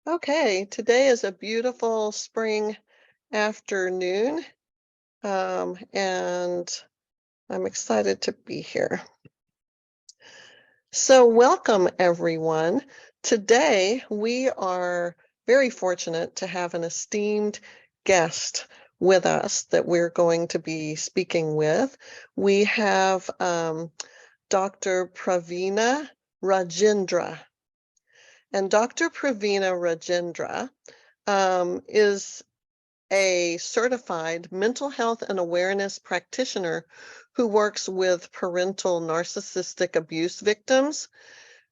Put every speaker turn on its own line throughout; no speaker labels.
Okay, today is a beautiful spring afternoon, and I'm excited to be here. So welcome, everyone. Today, we are very fortunate to have an esteemed guest with us that we're going to be speaking with. We have Dr. Praveena Rajendra. And Dr. Praveena Rajendra is a certified mental health and awareness practitioner who works with parental narcissistic abuse victims.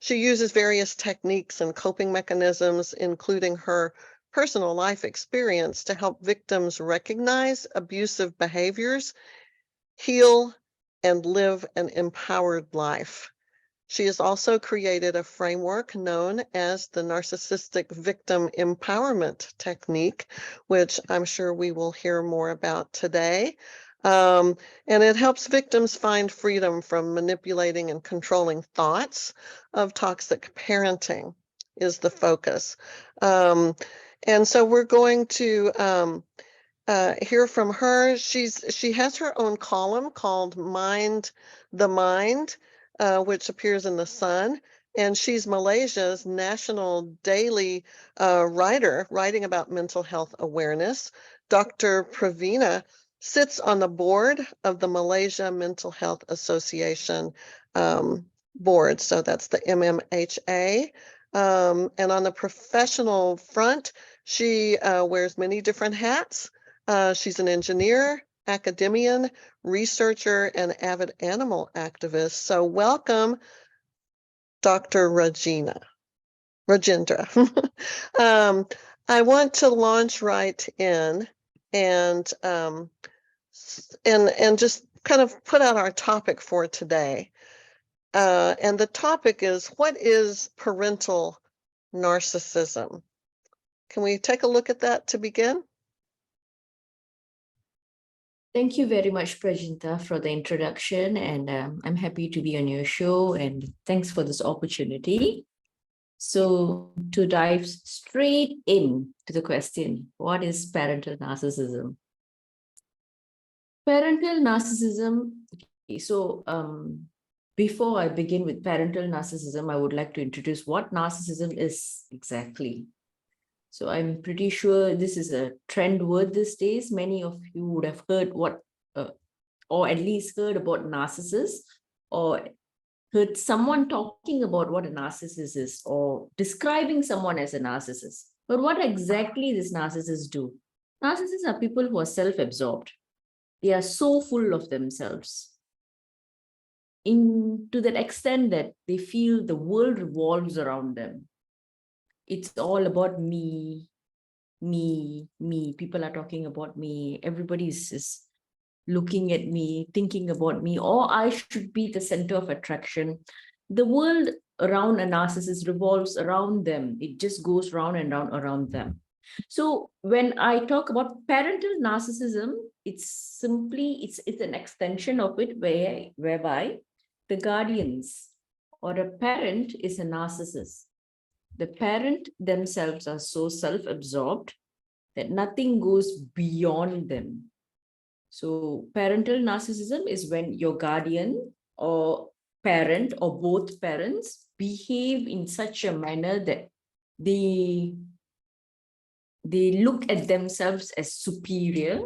She uses various techniques and coping mechanisms, including her personal life experience, to help victims recognize abusive behaviors, heal, and live an empowered life. She has also created a framework known as the Narcissistic Victim Empowerment Technique, which I'm sure we will hear more about today. And it helps victims find freedom from manipulating and controlling thoughts of toxic parenting is the focus. And so we're going to hear from her. She has her own column called Mind the Mind, which appears in The Sun. And she's Malaysia's national daily writer, writing about mental health awareness. Dr. Praveena sits on the board of the Malaysia Mental Health Association board. So that's the MMHA. And on the professional front, she wears many different hats. She's an engineer, academician, researcher, and avid animal activist. So welcome, Dr. Rajendra. I want to launch right in and just kind of put out our topic for today. And the topic is, what is parental narcissism? Can we take a look at that to begin?
Thank you very much, Rajendra, for the introduction, and I'm happy to be on your show, and thanks for this opportunity. So to dive straight in to the question, what is parental narcissism? Parental narcissism, okay, so before I begin with parental narcissism, I would like to introduce what narcissism is exactly. So I'm pretty sure this is a trend word these days. Many of you would have heard what, or at least heard about narcissists, or heard someone talking about what a narcissist is, or describing someone as a narcissist. But what exactly these narcissists do? Narcissists are people who are self-absorbed. They are so full of themselves, to that extent that they feel the world revolves around them. It's all about me. People are talking about me. Everybody is looking at me, thinking about me, or I should be the center of attraction. The world around a narcissist revolves around them. It just goes round and round around them. So when I talk about parental narcissism, it's simply, it's an extension of it whereby the guardians or a parent is a narcissist. The parent themselves are so self-absorbed that nothing goes beyond them. So parental narcissism is when your guardian or parent or both parents behave in such a manner that they look at themselves as superior,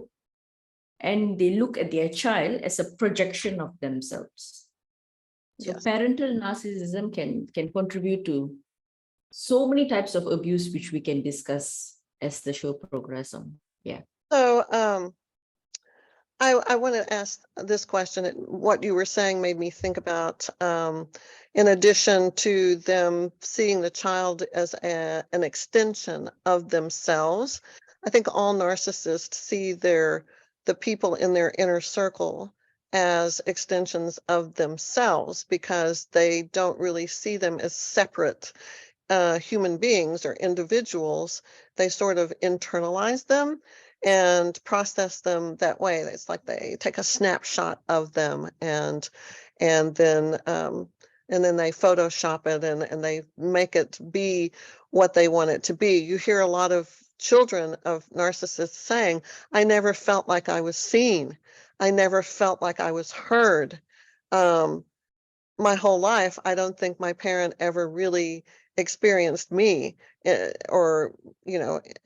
and they look at their child as a projection of themselves. So yes, parental narcissism can contribute to so many types of abuse, which we can discuss as the show progresses on. Yeah.
So I want to ask this question. What you were saying made me think about, in addition to them seeing the child as an extension of themselves, I think all narcissists see the people in their inner circle as extensions of themselves, because they don't really see them as separate human beings or individuals. They sort of internalize them and process them that way. It's like they take a snapshot of them and then and then they Photoshop it and they make it be what they want it to be. You hear a lot of children of narcissists saying, I never felt like I was seen. I never felt like I was heard. My whole life, I don't think my parent ever really experienced me or,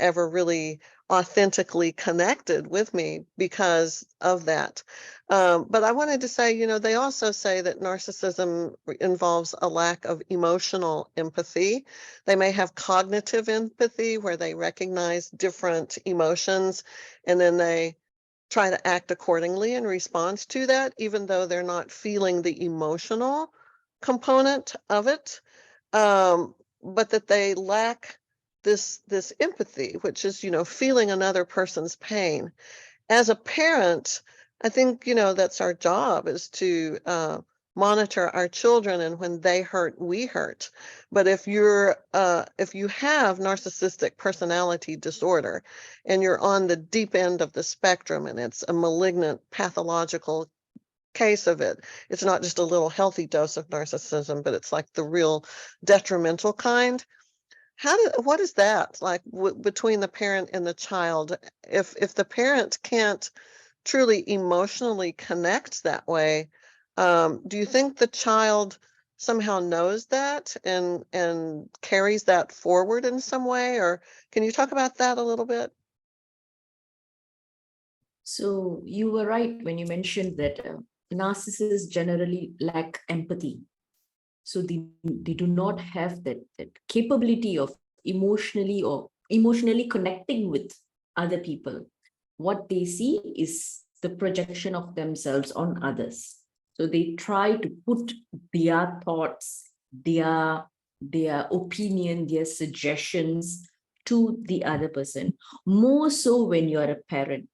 ever really authentically connected with me because of that. But I wanted to say, they also say that narcissism involves a lack of emotional empathy. They may have cognitive empathy where they recognize different emotions and then they try to act accordingly in response to that, even though they're not feeling the emotional component of it, but that they lack this empathy, which is, feeling another person's pain. As a parent, I think, that's our job is to monitor our children, and when they hurt, we hurt. But if you have narcissistic personality disorder and you're on the deep end of the spectrum and it's a malignant pathological case of it, it's not just a little healthy dose of narcissism, but it's like the real detrimental kind. What is that like between the parent and the child? If the parent can't truly emotionally connect that way, do you think the child somehow knows that and carries that forward in some way? Or can you talk about that a little bit?
So you were right when you mentioned that narcissists generally lack empathy. So they do not have that capability of emotionally connecting with other people. What they see is the projection of themselves on others. So they try to put their thoughts, their opinion, their suggestions to the other person. More so when you're a parent.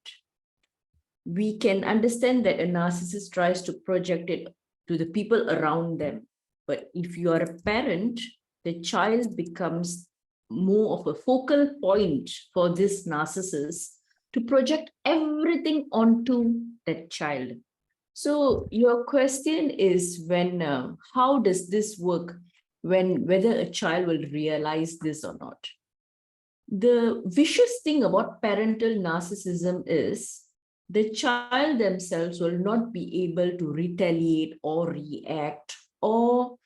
We can understand that a narcissist tries to project it to the people around them. But if you are a parent, the child becomes more of a focal point for this narcissist to project everything onto that child. So your question is how does this work whether a child will realize this or not? The vicious thing about parental narcissism is the child themselves will not be able to retaliate or react or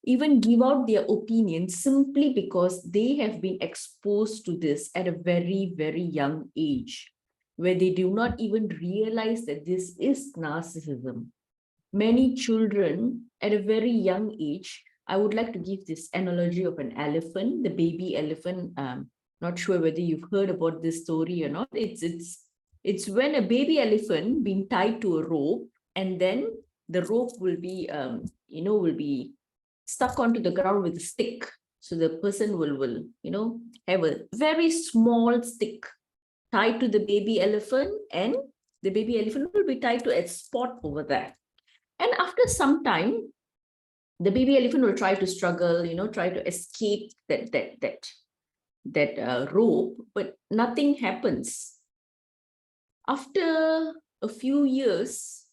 even give out their opinion simply because they have been exposed to this at a very, very young age, where they do not even realize that this is narcissism. Many children at a very young age, I would like to give this analogy of an elephant, the baby elephant. Not sure whether you've heard about this story or not. It's when a baby elephant being tied to a rope, and then the rope will be stuck onto the ground with a stick. So the person will have a very small stick tied to the baby elephant, and the baby elephant will be tied to a spot over there. And after some time, the baby elephant will try to struggle, try to escape that rope, but nothing happens. After a few years,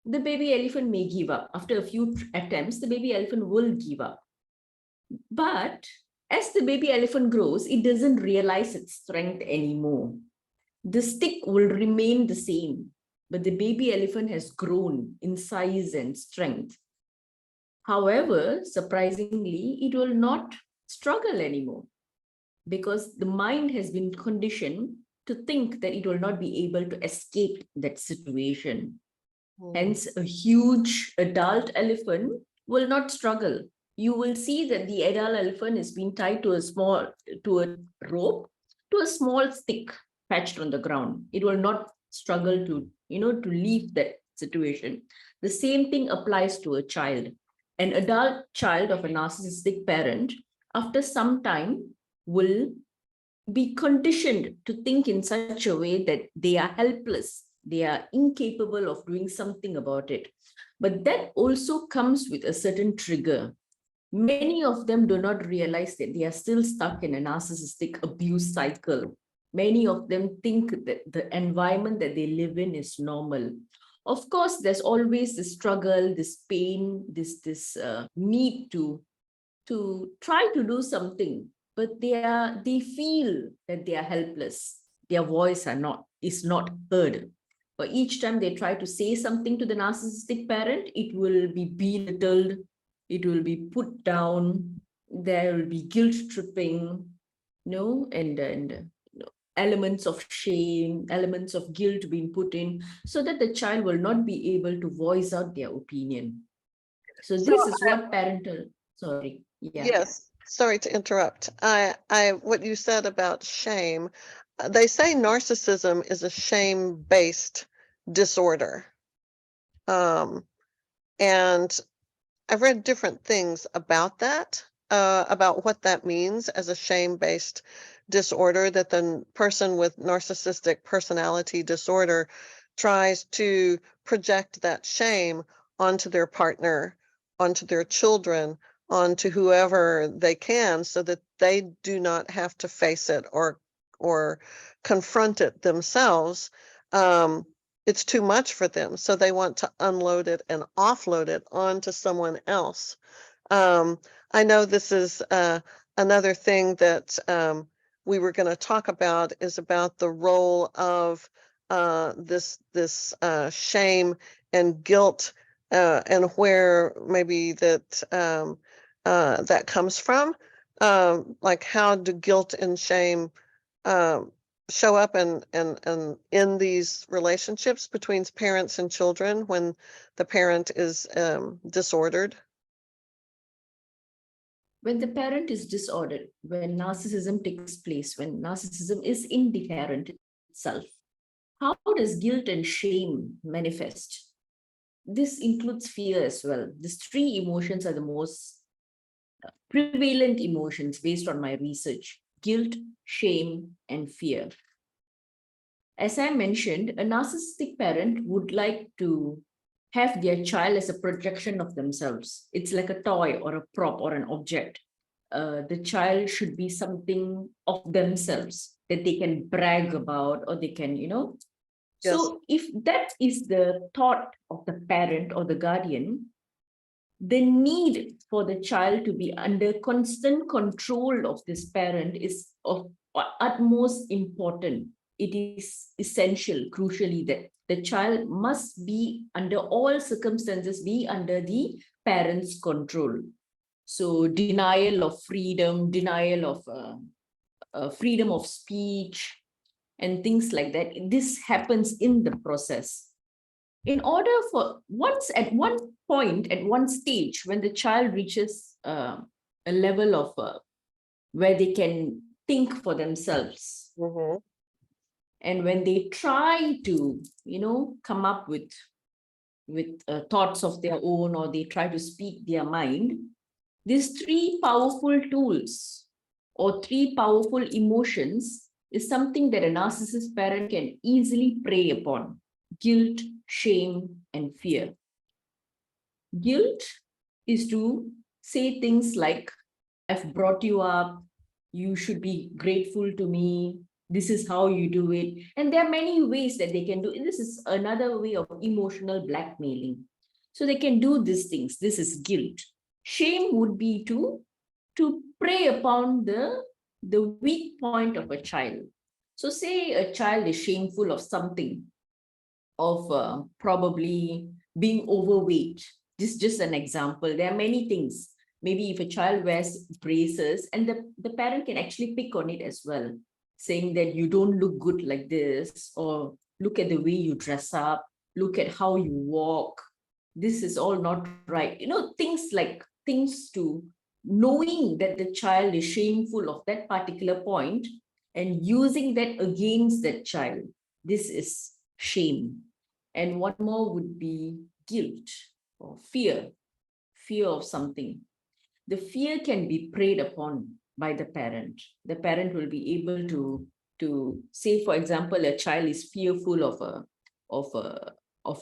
the baby elephant may give up. After a few attempts, the baby elephant will give up. But as the baby elephant grows, it doesn't realize its strength anymore. The stick will remain the same, but the baby elephant has grown in size and strength. However, surprisingly, it will not struggle anymore because the mind has been conditioned to think that it will not be able to escape that situation. Hence, a huge adult elephant will not struggle. You will see that the adult elephant is being tied to a rope, to a small stick patched on the ground. It will not struggle to leave that situation. The same thing applies to a child. An adult child of a narcissistic parent, after some time, will be conditioned to think in such a way that they are helpless. They are incapable of doing something about it. But that also comes with a certain trigger. Many of them do not realize that they are still stuck in a narcissistic abuse cycle. Many of them think that the environment that they live in is normal. Of course, there's always this struggle, this pain, this need to try to do something, but they feel that they are helpless. Their voice is not heard. But each time they try to say something to the narcissistic parent, it will be belittled, it will be put down, there will be guilt tripping, and elements of shame, elements of guilt being put in, so that the child will not be able to voice out their opinion. So
So
this is what parental, sorry, yeah.
yes, sorry to interrupt. What you said about shame, they say narcissism is a shame-based disorder. And I've read different things about that, about what that means as a shame-based disorder, that the person with narcissistic personality disorder tries to project that shame onto their partner, onto their children, onto whoever they can, so that they do not have to face it or confront it themselves. It's too much for them, so they want to unload it and offload it onto someone else. I know this is another thing that we were going to talk about, is about the role of this shame and guilt, and where maybe that comes from. Like, how do guilt and shame show up and in these relationships between parents and children when the parent is disordered?
When the parent is disordered, when narcissism takes place, when narcissism is in the parent itself, how does guilt and shame manifest? This includes fear as well. These three emotions are the most prevalent emotions based on my research: guilt, shame, and fear. As I mentioned, a narcissistic parent would like to have their child as a projection of themselves. It's like a toy or a prop or an object. The child should be something of themselves that they can brag about, or they can,
Yes.
So if that is the thought of the parent or the guardian, the need for the child to be under constant control of this parent is of utmost important. It is essential, crucially, that the child must be, under all circumstances, be under the parent's control. So denial of freedom, denial of freedom of speech, and things like that. This happens in the process. In order for, once at one point, at one stage, when the child reaches a level of where they can think for themselves, and when they try to, come up with thoughts of their own, or they try to speak their mind, these three powerful tools or three powerful emotions is something that a narcissist parent can easily prey upon: guilt, shame, and fear. Guilt is to say things like, I've brought you up, you should be grateful to me, this is how you do it. And there are many ways that they can do it. This is another way of emotional blackmailing. So they can do these things. This is guilt. Shame would be to prey upon the weak point of a child. So say a child is shameful of something, of probably being overweight. This is just an example. There are many things. Maybe if a child wears braces, and the parent can actually pick on it as well, saying that you don't look good like this, or look at the way you dress up, look at how you walk. This is all not right. Things to knowing that the child is shameful of that particular point and using that against that child. This is shame. And one more would be guilt or fear of something. The fear can be preyed upon by the parent. The parent will be able to say, for example, a child is fearful of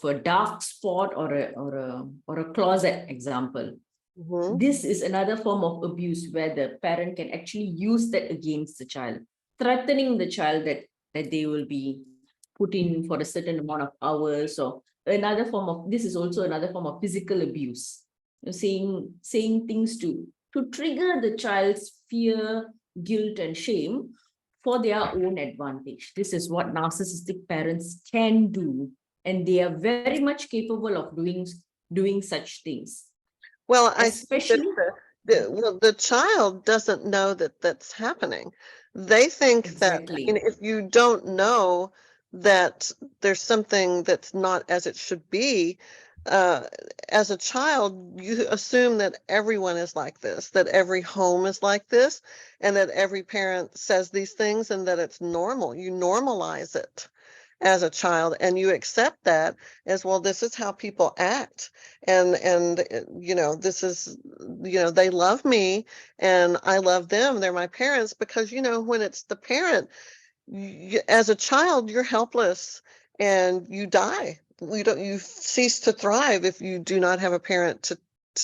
a dark spot or a closet example. This is another form of abuse where the parent can actually use that against the child, threatening the child that they will be put in for a certain amount of hours, or this is also another form of physical abuse. Saying things to trigger the child's fear, guilt, and shame for their own advantage. This is what narcissistic parents can do, and they are very much capable of doing such things.
Well, I think that
Especially,
the child doesn't know that that's happening. They think that, I
exactly.
mean, if you don't know that there's something that's not as it should be, as a child, you assume that everyone is like this, that every home is like this, and that every parent says these things and that it's normal. You normalize it as a child, and you accept that as, well, this is how people act, and you know, this is, you know, they love me and I love them, they're my parents. Because, you know, when it's the parent, as a child, you're helpless and you die. You cease to thrive if you do not have a parent to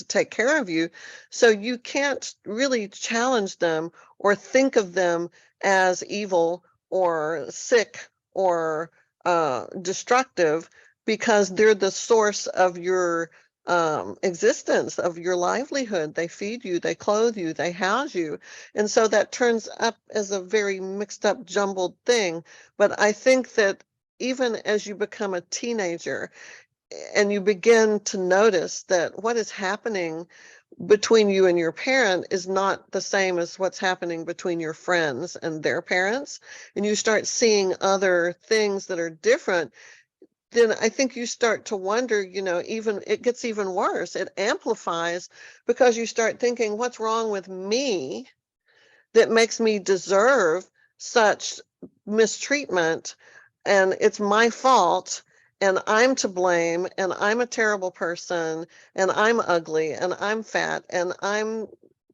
take care of you. So you can't really challenge them or think of them as evil or sick or destructive, because they're the source of your existence, of your livelihood. They feed you, they clothe you, they house you. And so that turns up as a very mixed up, jumbled thing. But I think that even as you become a teenager and you begin to notice that what is happening between you and your parent is not the same as what's happening between your friends and their parents, and you start seeing other things that are different, then I think you start to wonder, you know, even it gets even worse. It amplifies, because you start thinking, what's wrong with me that makes me deserve such mistreatment? And it's my fault, and I'm to blame, and I'm a terrible person, and I'm ugly, and I'm fat, and I'm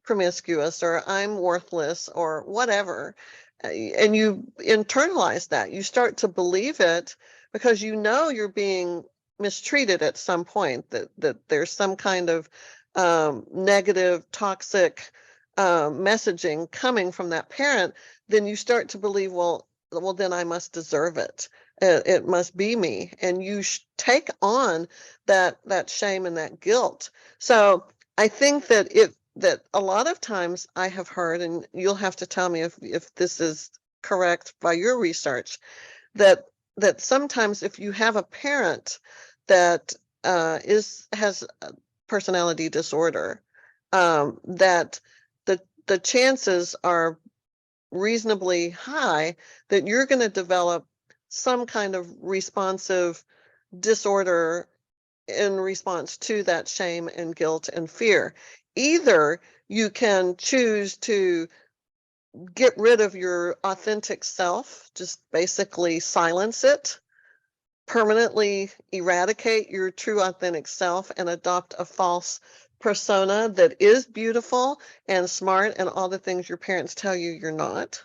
promiscuous, or I'm worthless, or whatever. And you internalize that. You start to believe it because you know you're being mistreated at some point, that there's some kind of negative, toxic messaging coming from that parent. Then you start to believe, well, then I must deserve it. It must be me. And you take on that shame and that guilt. So I think that that a lot of times I have heard, and you'll have to tell me if this is correct by your research, that sometimes if you have a parent that has a personality disorder, that the chances are reasonably high that you're going to develop some kind of responsive disorder in response to that shame and guilt and fear. Either you can choose to get rid of your authentic self, just basically silence it, permanently eradicate your true authentic self, and adopt a false persona that is beautiful and smart and all the things your parents tell you you're not.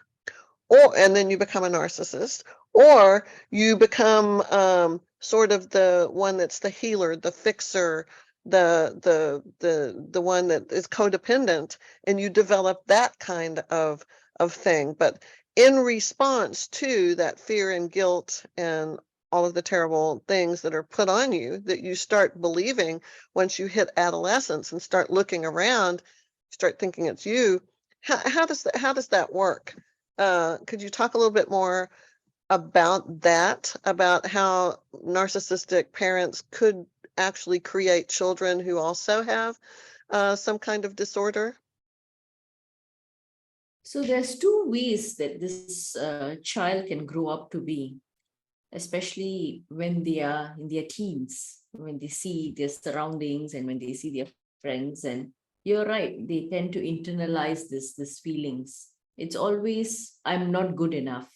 And then you become a narcissist, or you become sort of the one that's the healer, the fixer, the one that is codependent, and you develop that kind of thing. But in response to that fear and guilt and all of the terrible things that are put on you, that you start believing once you hit adolescence and start looking around, start thinking it's you. How does that work? Could you talk a little bit more about that, about how narcissistic parents could actually create children who also have some kind of disorder?
So there's two ways that this child can grow up to be, especially when they are in their teens, when they see their surroundings and when they see their friends. And you're right, they tend to internalize these feelings. It's always, I'm not good enough.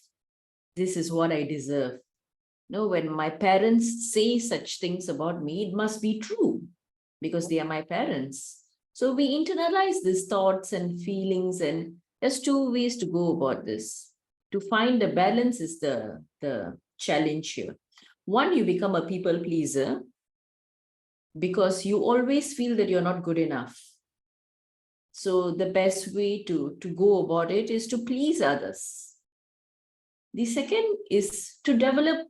This is what I deserve. No, when my parents say such things about me, it must be true because they are my parents. So we internalize these thoughts and feelings, and there's two ways to go about this. To find a balance is the challenge here. One, you become a people pleaser because you always feel that you're not good enough. So the best way to go about it is to please others. The second is to develop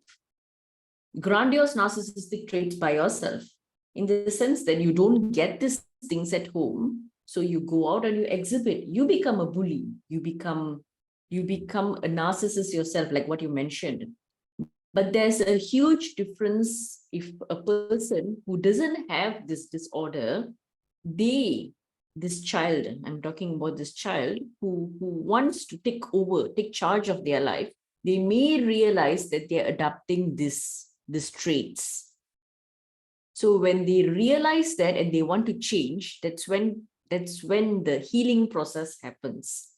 grandiose narcissistic traits by yourself, in the sense that you don't get these things at home. So you go out and you exhibit, you become a bully, you become a narcissist yourself, like what you mentioned. But there's a huge difference if a person who doesn't have this disorder, this child, I'm talking about this child who wants to take charge of their life, they may realize that they're adopting these traits. So when they realize that and they want to change, that's when the healing process happens.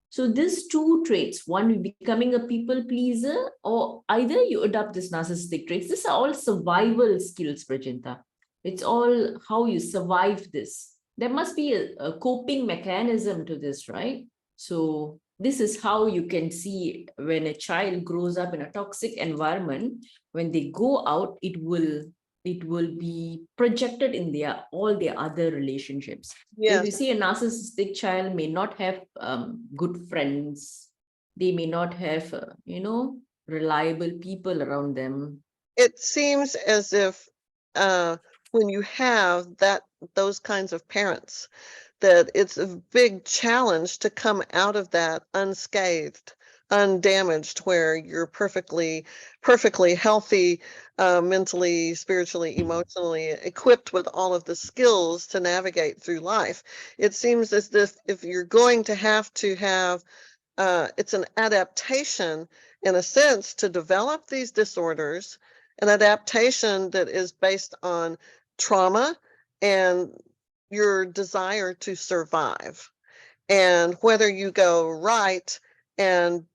So these two traits, one becoming a people pleaser, or either you adopt this narcissistic traits. These are all survival skills, Prajinta. It's all how you survive this. There must be a coping mechanism to this, right? So this is how you can see when a child grows up in a toxic environment, when they go out, it will be projected in all their other relationships. So if
Yes.
you see a narcissistic child may not have good friends, they may not have, reliable people around them.
It seems as if when you have those kinds of parents, that it's a big challenge to come out of that unscathed, undamaged, where you're perfectly healthy, mentally, spiritually, emotionally, equipped with all of the skills to navigate through life. It seems as if you're going to have it's an adaptation, in a sense, to develop these disorders, an adaptation that is based on trauma and your desire to survive. And whether you go right and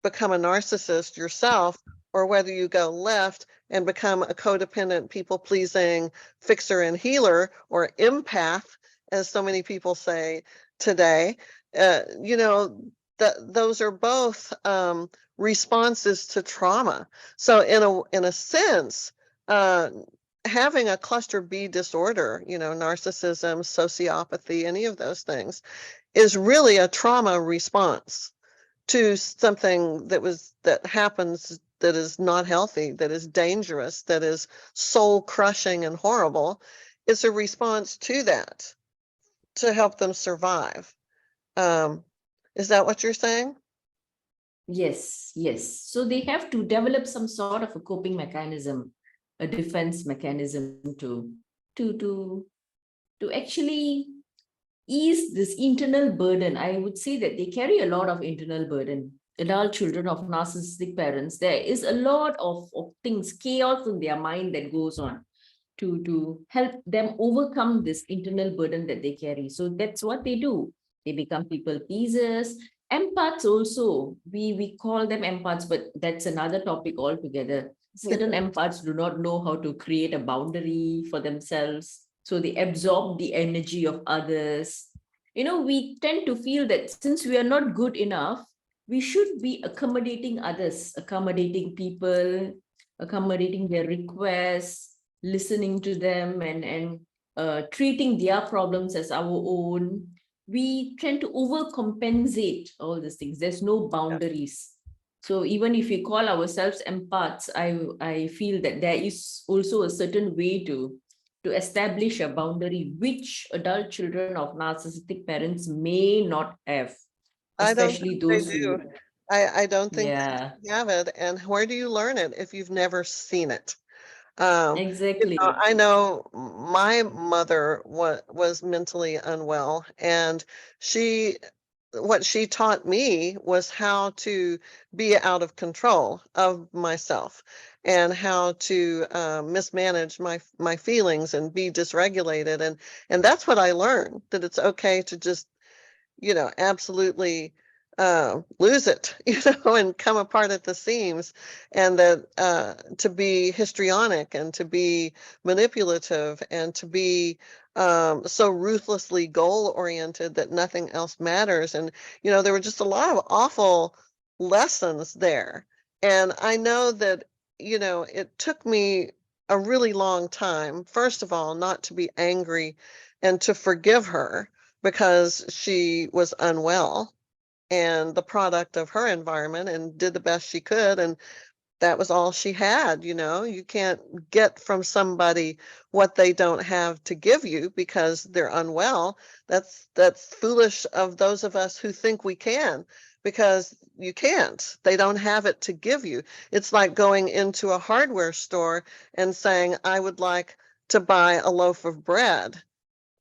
become a narcissist yourself, or whether you go left and become a codependent, people-pleasing fixer and healer, or empath, as so many people say today, those are both responses to trauma. So in a sense, having a cluster B disorder, narcissism, sociopathy, any of those things, is really a trauma response to something that happens, that is not healthy, that is dangerous, that is soul crushing and horrible. It's a response to that, to help them survive. Is that what you're saying?
Yes. So they have to develop some sort of a coping mechanism, a defense mechanism to actually ease this internal burden. I would say that they carry a lot of internal burden. Adult children of narcissistic parents, there is a lot of things, chaos in their mind that goes on to help them overcome this internal burden that they carry. So that's what they do. They become people pleasers. Empaths also, we call them empaths, but that's another topic altogether. Certain empaths do not know how to create a boundary for themselves. So they absorb the energy of others. We tend to feel that since we are not good enough, we should be accommodating others, accommodating people, accommodating their requests, listening to them, and treating their problems as our own. We tend to overcompensate all these things. There's no boundaries. So even if we call ourselves empaths, I feel that there is also a certain way to establish a boundary, which adult children of narcissistic parents may not have,
I don't
especially
think they
those
do.
who,
I don't think
yeah,
they have it. And where do you learn it if you've never seen it? Um,
exactly.
I know my mother was mentally unwell, and what she taught me was how to be out of control of myself, and how to mismanage my feelings and be dysregulated, and that's what I learned, that it's okay to just absolutely lose it, and come apart at the seams, and that to be histrionic and to be manipulative and to be so ruthlessly goal oriented that nothing else matters. And, there were just a lot of awful lessons there. And I know that, it took me a really long time, first of all, not to be angry and to forgive her, because she was unwell and the product of her environment, and did the best she could. And that was all she had. You can't get from somebody what they don't have to give you because they're unwell. That's foolish of those of us who think we can, because you can't. They don't have it to give you. It's like going into a hardware store and saying, I would like to buy a loaf of bread.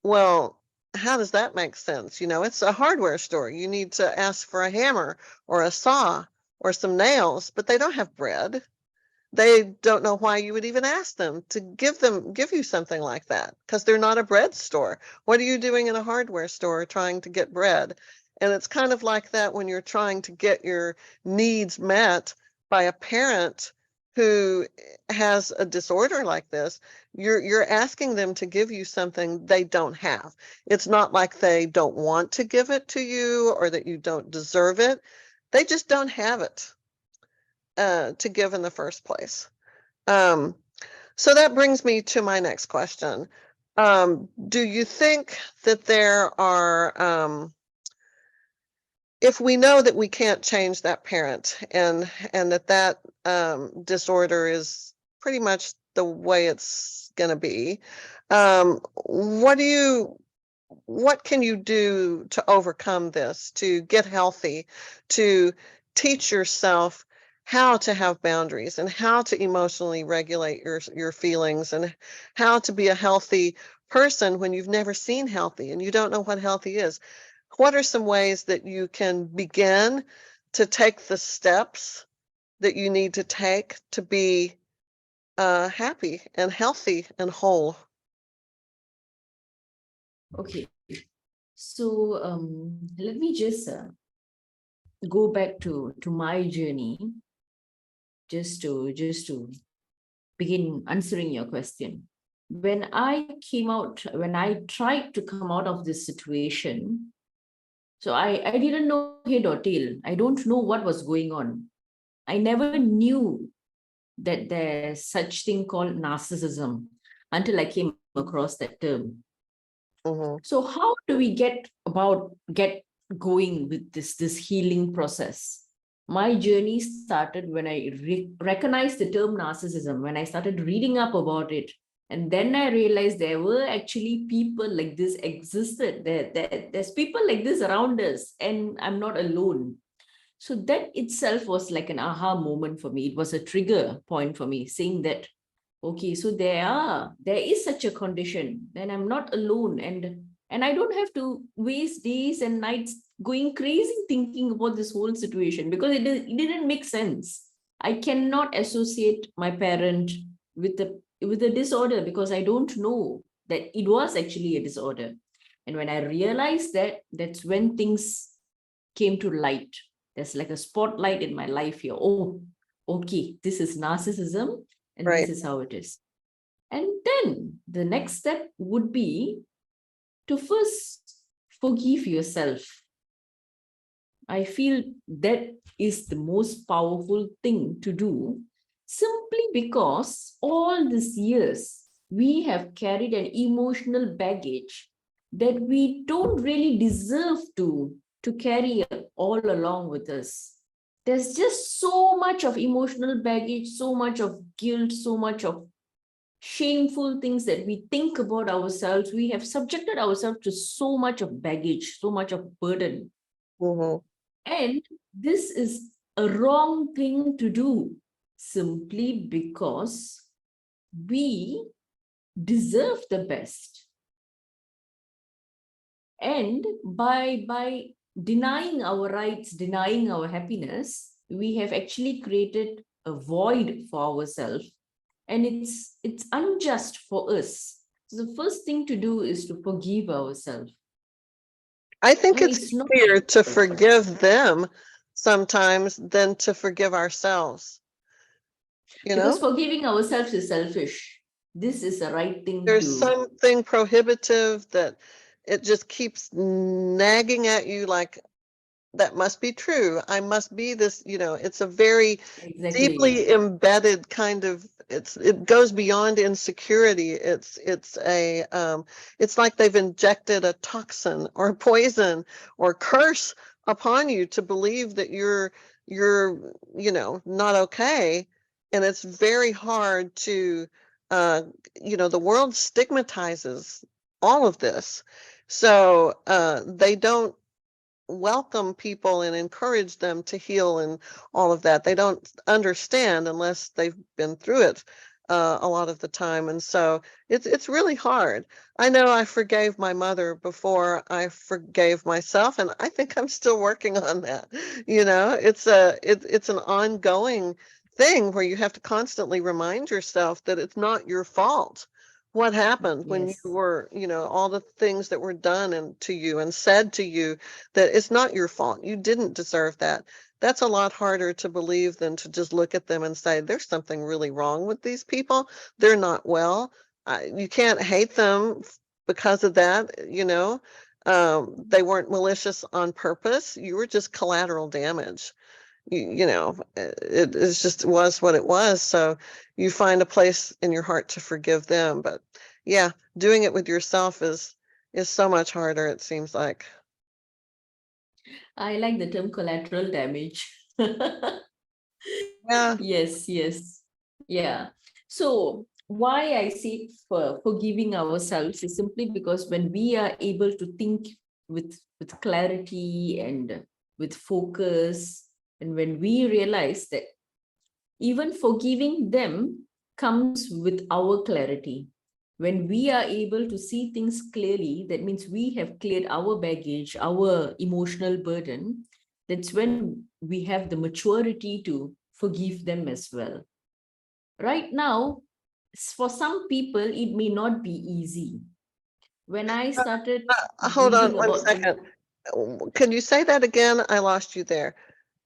Well, how does that make sense? It's a hardware store. You need to ask for a hammer or a saw or some nails, but they don't have bread. They don't know why you would even ask them to give you something like that, because they're not a bread store. What are you doing in a hardware store trying to get bread? And it's kind of like that when you're trying to get your needs met by a parent who has a disorder like this. You're asking them to give you something they don't have. It's not like they don't want to give it to you or that you don't deserve it. They just don't have it to give in the first place. So that brings me to my next question. Do you think that there are, if we know that we can't change that parent and that disorder is pretty much the way it's going to be, what can you do to overcome this, to get healthy, to teach yourself how to have boundaries and how to emotionally regulate your feelings and how to be a healthy person when you've never seen healthy and you don't know what healthy is? What are some ways that you can begin to take the steps that you need to take to be happy and healthy and whole?
Okay, so let me just go back to my journey, just to begin answering your question. When I tried to come out of this situation, so I didn't know head or tail. I don't know what was going on. I never knew that there's such thing called narcissism until I came across that term.
Mm-hmm.
So how do we get going with this healing process? My journey started when I recognized the term narcissism, when I started reading up about it. And then I realized there were actually people like this existed. There's people like this around us, and I'm not alone. So that itself was like an aha moment for me. It was a trigger point for me, saying that, okay, so there is such a condition, then I'm not alone, and I don't have to waste days and nights going crazy thinking about this whole situation, because it didn't make sense. I cannot associate my parent with the disorder, because I don't know that it was actually a disorder. And when I realized that, that's when things came to light. There's like a spotlight in my life here. Oh, okay, this is narcissism, and
Right.
this is how it is. And then the next step would be to first forgive yourself. I feel that is the most powerful thing to do, simply because all these years we have carried an emotional baggage that we don't really deserve to carry all along with us. There's just so much of emotional baggage, so much of guilt, so much of shameful things that we think about ourselves. We have subjected ourselves to so much of baggage, so much of burden.
Mm-hmm.
And this is a wrong thing to do, simply because we deserve the best. And by denying our rights, denying our happiness, we have actually created a void for ourselves, and it's unjust for us. So the first thing to do is to forgive ourselves.
I think it's
It's not
easier to forgive them sometimes than to forgive ourselves.
because forgiving ourselves is selfish. This is the right thing
There's
to.
something prohibitive that it just keeps nagging at you like, that must be true. I must be this, it's a very
Exactly.
deeply embedded kind of, it goes beyond insecurity. It's like they've injected a toxin or poison or curse upon you to believe that you're not okay. And it's very hard to, the world stigmatizes all of this. So they don't welcome people and encourage them to heal and all of that. They don't understand unless they've been through it a lot of the time. And so it's really hard. I know I forgave my mother before I forgave myself, and I think I'm still working on that. It's an ongoing thing where you have to constantly remind yourself that it's not your fault. What happened when you
Yes.
were, all the things that were done and to you and said to you, that it's not your fault. You didn't deserve that. That's a lot harder to believe than to just look at them and say, there's something really wrong with these people. They're not well. You can't hate them because of that, they weren't malicious on purpose. You were just collateral damage. It just was what it was. So you find a place in your heart to forgive them. But yeah, doing it with yourself is so much harder, it seems like.
I like the term collateral damage.
Yeah.
Yes, yes. Yeah. So why I say for forgiving ourselves is simply because when we are able to think with clarity and with focus, and when we realize that even forgiving them comes with our clarity. When we are able to see things clearly, that means we have cleared our baggage, our emotional burden. That's when we have the maturity to forgive them as well. Right now, for some people, it may not be easy. When I started
Hold on
reading
one
about the
second. Can you say that again? I lost you there.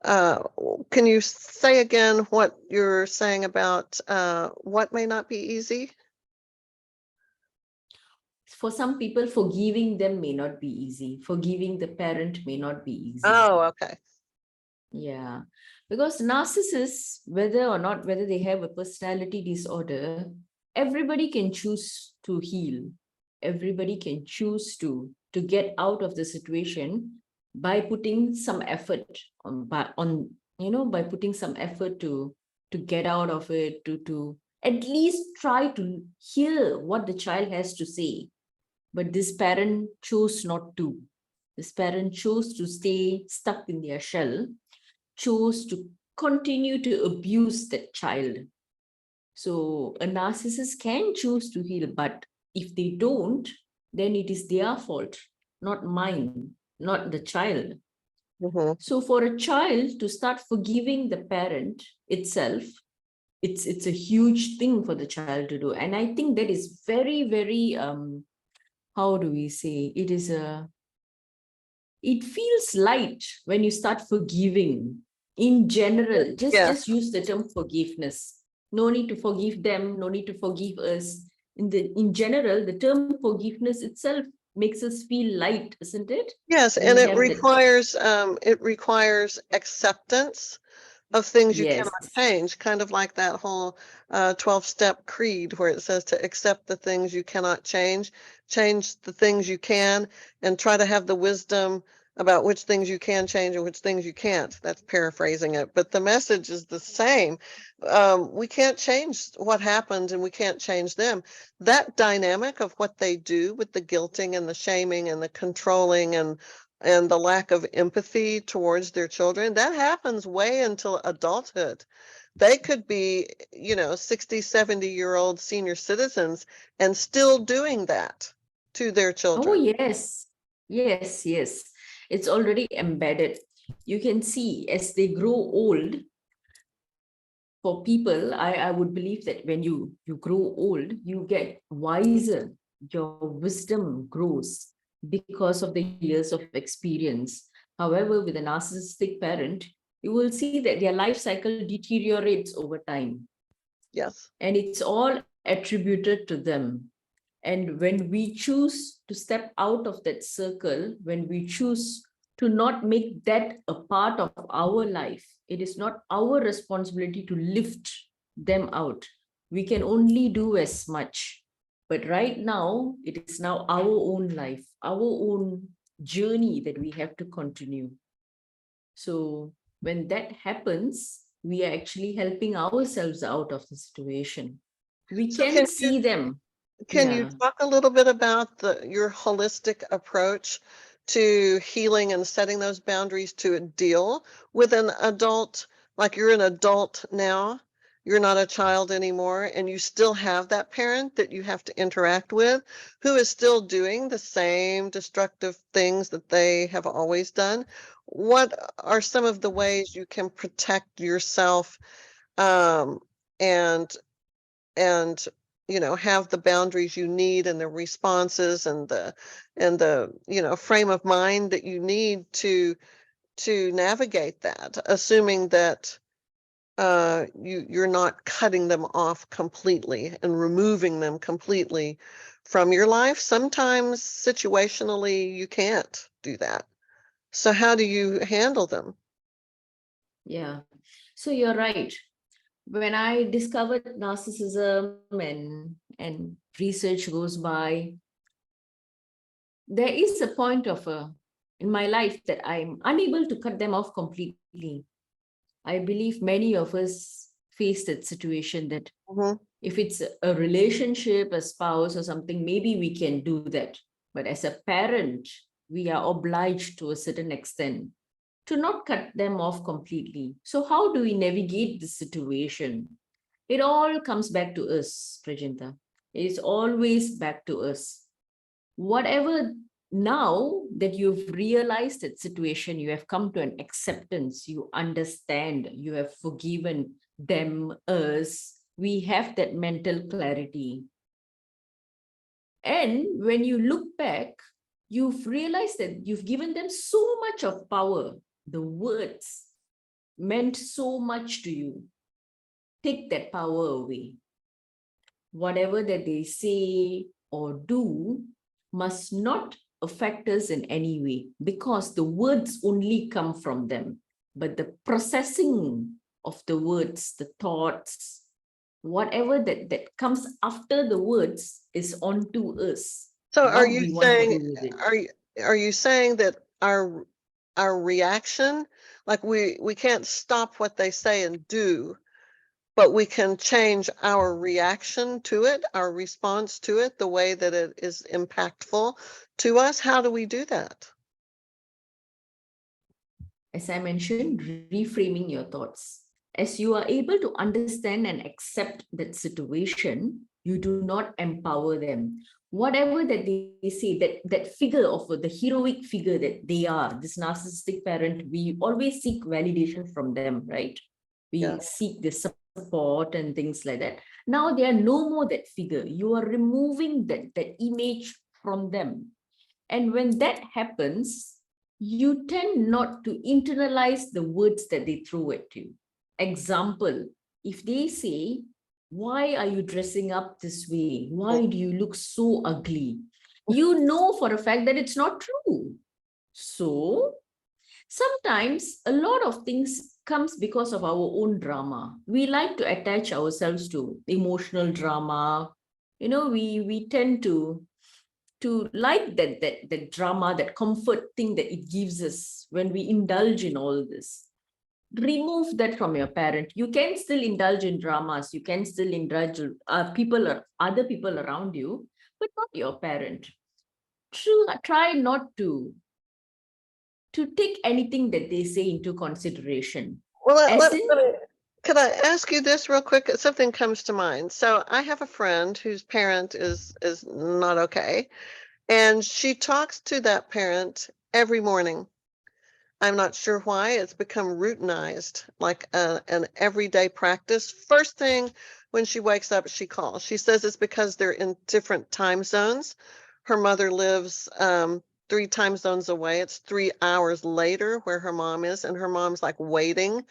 Uh, can you say again what you're saying about what may not be easy?
for some people, forgiving them may not be easy. Forgiving the parent may not be easy.
Oh, okay.
Yeah, because narcissists, whether they have a personality disorder, everybody can choose to heal. Everybody can choose to get out of the situation by putting some effort by putting some effort to get out of it, to at least try to hear what the child has to say. But this parent chose not to. This parent chose to stay stuck in their shell, chose to continue to abuse that child. So a narcissist can choose to heal, but if they don't, then it is their fault, not mine, not the child.
Mm-hmm.
So for a child to start forgiving the parent itself, it's a huge thing for the child to do. And I think that is very, very how do we say, it feels light when you start forgiving. In general, just
Yes.
use the term forgiveness. No need to forgive them, no need to forgive us. In general, the term forgiveness itself makes us feel light, isn't it?
Yes, and
We have that.
it requires acceptance of things you
Yes,
cannot change, kind of like that whole 12-step creed where it says to accept the things you cannot change the things you can, and try to have the wisdom about which things you can change and which things you can't. That's paraphrasing it, but the message is the same. We can't change what happened and we can't change them. That dynamic of what they do with the guilting and the shaming and the controlling and the lack of empathy towards their children, that happens way until adulthood. They could be, 60, 70-year-old senior citizens and still doing that to their
oh
children.
yes, yes, it's already embedded. You can see as they grow old, for people, I would believe that when you grow old, you get wiser, your wisdom grows because of the years of experience. However, with a narcissistic parent, you will see that their life cycle deteriorates over time,
Yes.
and it's all attributed to them. And when we choose to step out of that circle, when we choose to not make that a part of our life, it is not our responsibility to lift them out. We can only do as much. But right now, it is now our own life, our own journey that we have to continue. So when that happens, we are actually helping ourselves out of the situation. We
So
can see them.
can you
Yeah.
talk a little bit about your holistic approach to healing and setting those boundaries to deal with an adult? Like, you're an adult now, you're not a child anymore, and you still have that parent that you have to interact with who is still doing the same destructive things that they have always done. What are some of the ways you can protect yourself, um, and and have the boundaries you need, and the responses, and the frame of mind that you need to navigate that, assuming that you're not cutting them off completely and removing them completely from your life. Sometimes situationally you can't do that. So how do you handle them?
Yeah. So you're right. When I discovered narcissism and research goes by, there is a point of in my life that I'm unable to cut them off completely. I believe many of us face that situation, that
Mhm.
if it's a relationship, a spouse or something, maybe we can do that. But as a parent, we are obliged to a certain extent to not cut them off completely. So how do we navigate this situation? It all comes back to us, Prajinta. It's always back to us. Whatever, now that you've realized that situation, you have come to an acceptance, you understand, you have forgiven them, us, we have that mental clarity. And when you look back, you've realized that you've given them so much of power. The words meant so much to you. Take that power away. Whatever that they say or do must not affect us in any way, because the words only come from them. But the processing of the words, the thoughts, whatever that comes after the words is onto us,
So are
what
you
we want to
saying
do with it.
are you saying that our reaction, like, we can't stop what they say and do, but we can change our reaction to it, our response to it, the way that it is impactful to us? How do we do that?
As I mentioned, reframing your thoughts. As you are able to understand and accept that situation, you do not empower them. Whatever that they say, that figure of the heroic figure that they are, this narcissistic parent, we always seek validation from them, right?
Yeah.
We seek the support and things like that. Now they are no more that figure. You are removing that image from them. And when that happens, you tend not to internalize the words that they throw at you. Example, if they say, why are you dressing up this way? Why do you look so ugly? You know for a fact that it's not true. So sometimes a lot of things comes because of our own drama. We like to attach ourselves to emotional drama. We tend to like that drama, that comfort thing that it gives us when we indulge in all this. Remove that from your parent. You can still indulge in dramas, you can still indulge people or other people around you, but not your parent. Try not to take anything that they say into consideration.
Well,
As in,
could I ask you this real quick? Something comes to mind. So I have a friend whose parent is not okay, and she talks to that parent every morning. I'm not sure why. It's become routinized, like an everyday practice. First thing when she wakes up, she calls. She says it's because they're in different time zones. Her mother lives 3 time zones away. It's 3 hours later where her mom is, and her mom's like waiting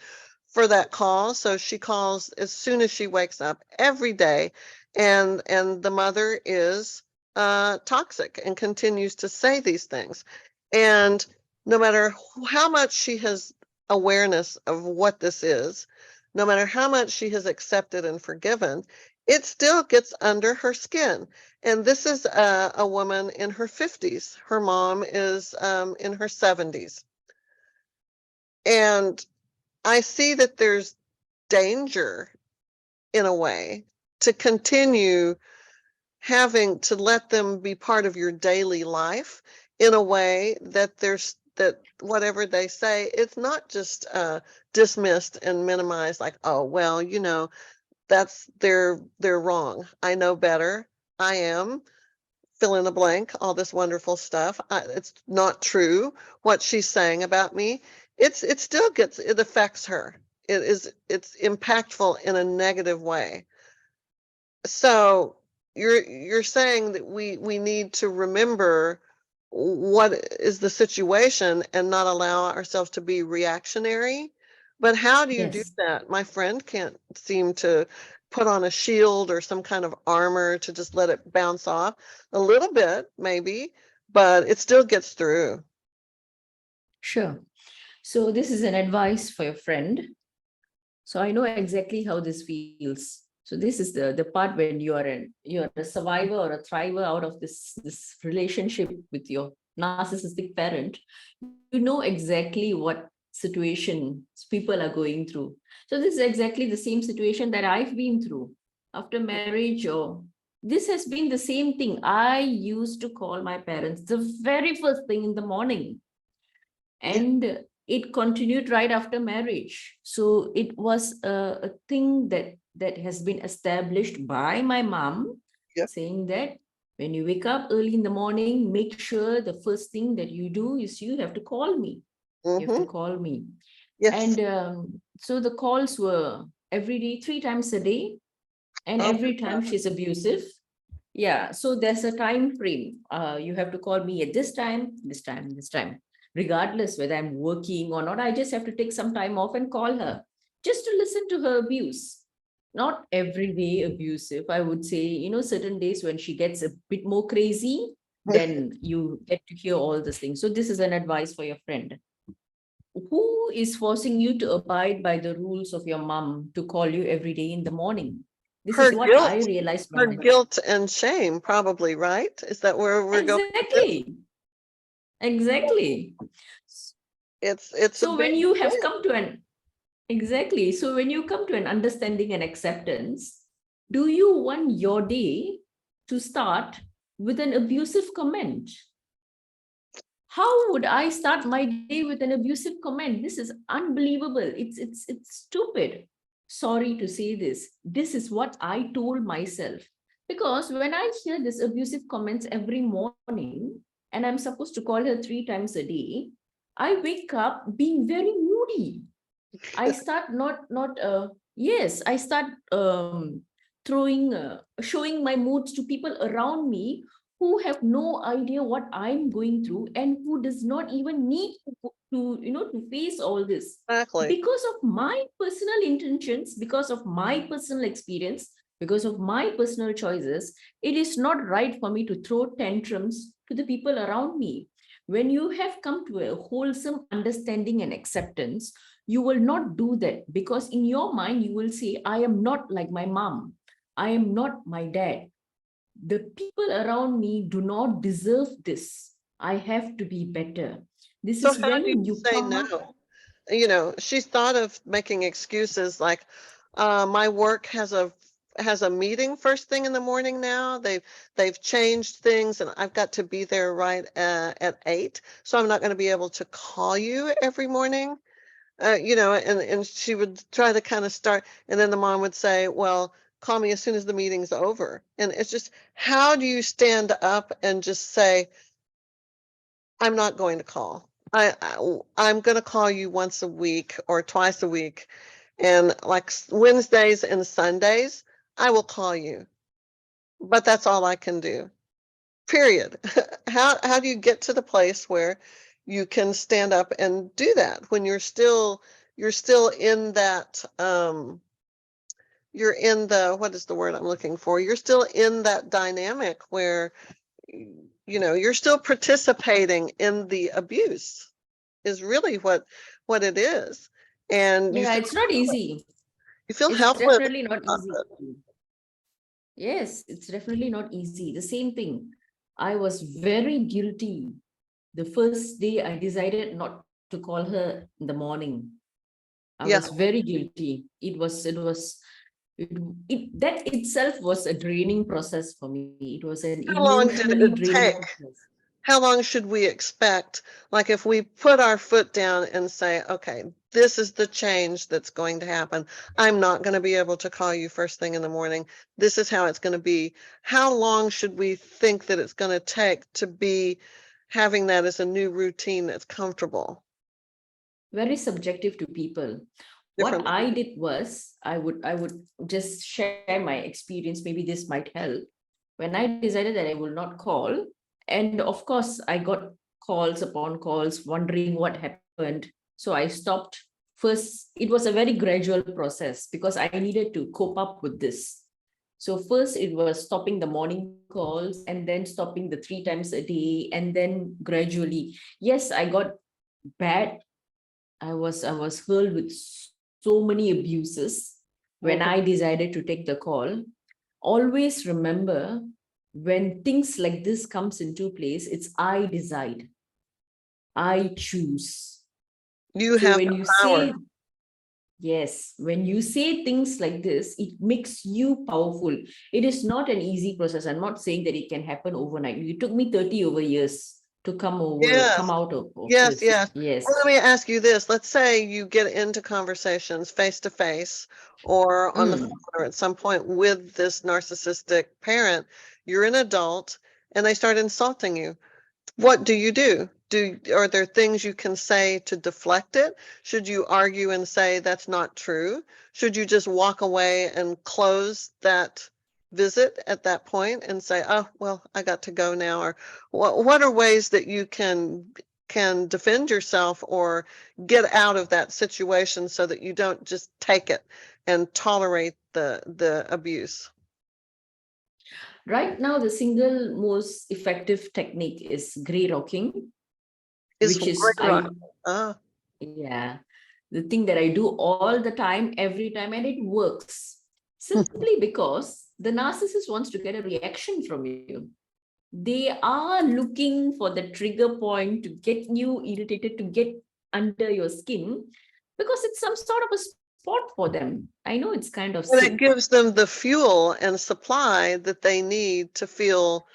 for that call. So she calls as soon as she wakes up every day, and the mother is toxic and continues to say these things. And no matter how much she has awareness of what this is, no matter how much she has accepted and forgiven, it still gets under her skin. And this is a woman in her 50s. Her mom is in her 70s. And I see that there's danger in a way to continue having to let them be part of your daily life in a way that that whatever they say, it's not just dismissed and minimized like, oh, well, that's they're wrong. I know better. I am fill in the blank, all this wonderful stuff. It's not true what she's saying about me. It still it affects her. It's impactful in a negative way. So you're saying that we need to remember what is the situation and not allow ourselves to be reactionary. But how do you do
Yes.
that? My friend can't seem to put on a shield or some kind of armor to just let it bounce off. A little bit, maybe, but it still gets through.
Sure. So this is an advice for your friend. So I know exactly how this feels. So this is the part when you're a survivor or a thriver out of this relationship with your narcissistic parent. You know exactly what situations people are going through. So this is exactly the same situation that I've been through after marriage, or this has been the same thing. I used to call my parents the very first thing in the morning,
Yeah.
and it continued right after marriage. So it was a thing that has been established by my mom,
Yep.
saying that when you wake up early in the morning, make sure the first thing that you do is you have to call me. You have to
Mm-hmm.
call me.
Yes.
And so the calls were every day, 3 times a day, and
Oh,
every time she's abusive. Yeah, so there's a time frame. You have to call me at this time, this time, this time. Regardless whether I'm working or not, I just have to take some time off and call her just to listen to her abuse. Not every day abusive. I would say, certain days when she gets a bit more crazy, then you get to hear all these things. So this is an advice for your friend. Who is forcing you to abide by the rules of your mom to call you every day in the morning? This
her
is what I
guilt,
realized
her
from
guilt and shame, probably, right? Is that where we're going to?
exactly. Exactly.
It's a
So
big
when you have
thing.
come to an exactly. So when you come to an understanding and acceptance, do you want your day to start with an abusive comment? How would I start my day with an abusive comment? This is unbelievable. It's stupid. Sorry to say this. This is what I told myself. Because when I hear this abusive comments every morning, and I'm supposed to call her 3 times a day, I wake up being very moody. I start I start showing my moods to people around me who have no idea what I'm going through and who does not even need to face all this.
Exactly.
Because of my personal intentions, because of my personal experience, because of my personal choices, it is not right for me to throw tantrums to the people around me. When you have come to a wholesome understanding and acceptance, you will not do that, because in your mind you will say, I am not like my mom, I am not my dad, the people around me do not deserve this, I have to be better. This
So
is
how do you
when you
say
come up.
no? She's thought of making excuses like, my work has a meeting first thing in the morning now. They've changed things and I've got to be there right at 8. So I'm not going to be able to call you every morning. And she would try to kind of start, and then the mom would say, well, call me as soon as the meeting's over. And it's just, how do you stand up and just say, I'm not going to call. I'm going to call you once a week or twice a week, and like Wednesdays and Sundays, I will call you. But that's all I can do. Period. How do you get to the place where you can stand up and do that when you're still in that you're in the, what is the word I'm looking for? You're still in that dynamic where you're still participating in the abuse is really what it is. And
Yeah, it's not easy.
you feel
It's
helpless.
definitely not easy. Yes, it's definitely not easy. The same thing. I was very guilty the first day I decided not to call her in the morning. I
Yeah.
was very guilty. That itself was a draining process for me. It was an
How long did
emotionally
it
draining
take?
process.
How long should we expect? Like if we put our foot down and say, okay, this is the change that's going to happen. I'm not going to be able to call you first thing in the morning. This is how it's going to be. How long should we think that it's going to take to be having that as a new routine that's comfortable?
Very subjective to people. What
Different.
I did was I would just share my experience. Maybe this might help. When I decided that I will not call, and of course I got calls upon calls wondering what happened. So I stopped. First, it was a very gradual process because I needed to cope up with this. So first it was stopping the morning calls and then stopping the 3 times a day, and then gradually, yes, I got bad. I was hurled with so many abuses when
Mhm.
I decided to take the call. Always remember, when things like this comes into place, it's I decide, I choose.
You
So
have
when
the
you
power.
say yes, when you say things like this, it makes you powerful. It is not an easy process. I'm not saying that it can happen overnight. It took me 30 over years to
Yes.
come out of
Yes,
this.
yes.
Yes.
Well, let me ask you this. Let's say you get into conversations face to face or on the phone
Mm.
or at some point with this narcissistic parent. You're an adult and they start insulting you. What do you do? Are there things you can say to deflect it? Should you argue and say that's not true? Should you just walk away and close that visit at that point and say, "Oh, well, I got to go now," or what are ways that you can defend yourself or get out of that situation so that you don't just take it and tolerate the abuse?
Right now, the single most effective technique is gray rocking,
Is
which is
great rock. Ah,
yeah, the thing that I do all the time, every time, and it works simply because the narcissist wants to get a reaction from you. They are looking for the trigger point to get you irritated, to get under your skin, because it's some sort of a sport for them. I know it's kind of
and it
sick.
gives them the fuel and supply that they need to feel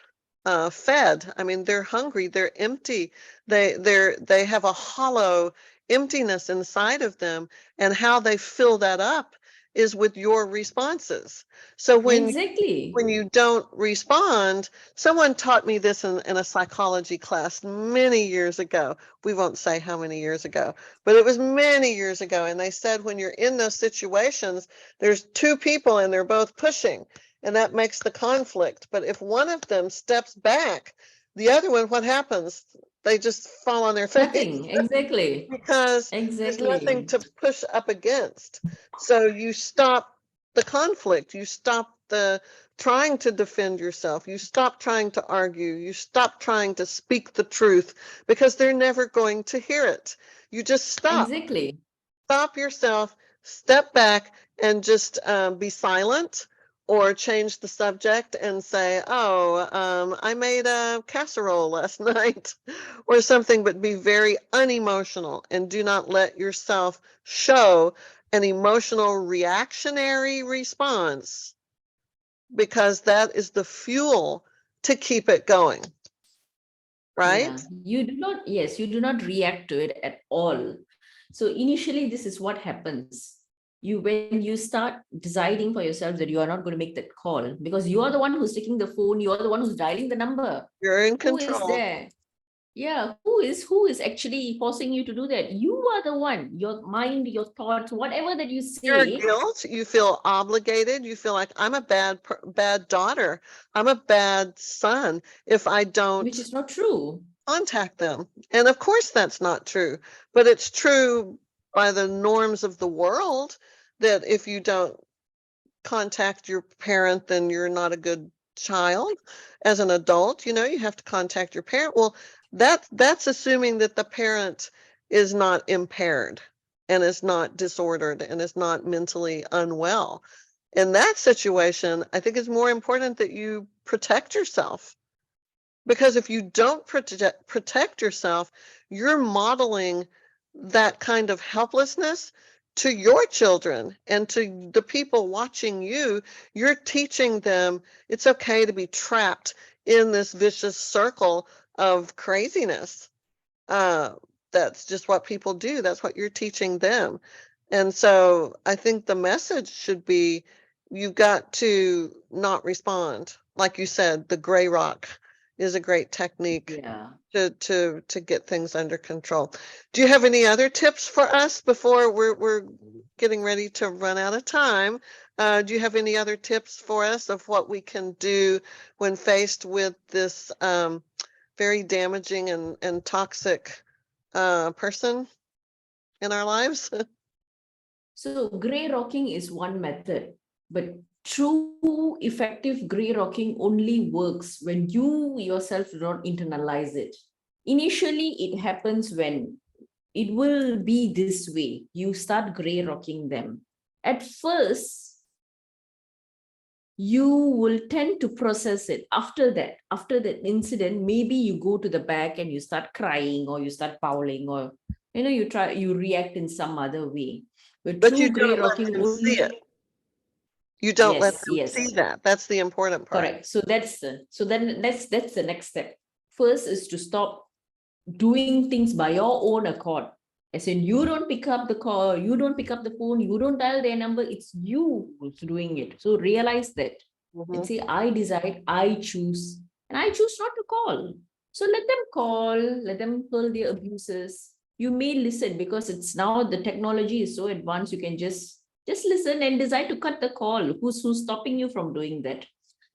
fed. I mean, they're hungry, they're empty, they have a hollow emptiness inside of them, and how they fill that up is with your responses. So
Exactly.
when you don't respond, someone taught me this in a psychology class many years ago. We won't say how many years ago, but it was many years ago. And they said when you're in those situations, there's two people and they're both pushing, and that makes the conflict. But if one of them steps back, the other one, what happens? They just fall on their face
Nothing. Exactly.
because there's nothing
Exactly.
to push up against. So you stop the conflict, you stop the trying to defend yourself, you stop trying to argue, you stop trying to speak the truth because they're never going to hear it. You just
Exactly.
stop yourself, step back, and just be silent or change the subject and say, "Oh, I made a casserole last night," or something, but be very unemotional and do not let yourself show an emotional reactionary response because that is the fuel to keep it going, right?
Yeah. You do not, yes, you do not react to it at all. So initially, this is what happens. When you start deciding for yourself that you are not going to make that call because you are the one who's taking the phone, you are the one who's dialing the number.
You're in
Who is
control.
there? Yeah, who is actually forcing you to do that? You are the one, your mind, your thoughts, whatever that you
Your
say,
guilt, you feel obligated, you feel like I'm a bad daughter, I'm a bad son if I
which
don't
is not true.
contact them. And of course that's not true, but it's true by the norms of the world that if you don't contact your parent, then you're not a good child. As an adult, you have to contact your parent. Well, that's assuming that the parent is not impaired and is not disordered and is not mentally unwell. In that situation, I think it's more important that you protect yourself, because if you don't protect yourself, you're modeling that kind of helplessness to your children and to the people watching you. You're teaching them it's okay to be trapped in this vicious circle of craziness. That's just what people do. That's what you're teaching them. And so I think the message should be, you've got to not respond. Like you said, the gray rock is a great technique
Yeah.
to get things under control. Do you have any other tips for us before we're getting ready to run out of time? Do you have any other tips for us of what we can do when faced with this very damaging and toxic person in our lives?
So gray rocking is one method, but true effective gray rocking only works when you yourself do not internalize it. Initially, it happens when it will be this way. You start gray rocking them. At first, you will tend to process it. After that incident, maybe you go to the back and you start crying, or you start howling, or you react in some other way. But
But you
true gray
don't let
rocking
them see it.
only.
You don't let
Yes,
them
yes,
see that. That's the important part.
correct. So that's the next step. First is to stop doing things by your own accord. As in, you don't pick up the call, you don't pick up the phone, you don't dial their number, it's you who's doing it. So realize that and say, I decide, I choose, and I choose not to call. So let them call, let them pull their abuses. You may listen, because it's now the technology is so advanced, you can just listen and decide to cut the call. Who's stopping you from doing that?